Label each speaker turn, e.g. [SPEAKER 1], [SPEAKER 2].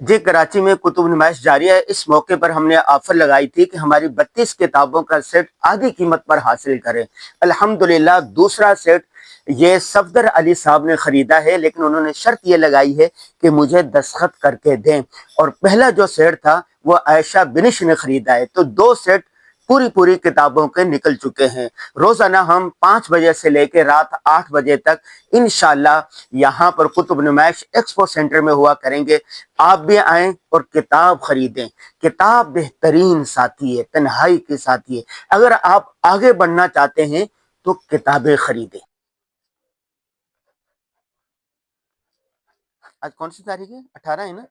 [SPEAKER 1] جی کراچی میں کتب نمائش جاری ہے. اس موقع پر ہم نے آفر لگائی تھی کہ ہماری 32 کتابوں کا سیٹ آدھی قیمت پر حاصل کریں. الحمدللہ دوسرا سیٹ یہ صفدر علی صاحب نے خریدا ہے، لیکن انہوں نے شرط یہ لگائی ہے کہ مجھے دستخط کر کے دیں. اور پہلا جو سیٹ تھا وہ عائشہ بنش نے خریدا ہے. تو دو سیٹ پوری کتابوں کے نکل چکے ہیں. روزانہ ہم 5 بجے سے لے کے رات 8 بجے تک انشاءاللہ یہاں پر کتب نمائش ایکسپو سینٹر میں ہوا کریں گے. آپ بھی آئیں اور کتاب خریدیں. کتاب بہترین ساتھی ہے، تنہائی کے ساتھی ہے. اگر آپ آگے بڑھنا چاہتے ہیں تو کتابیں خریدیں. آج کون سی تاریخ ہے؟ 18 ہے نا.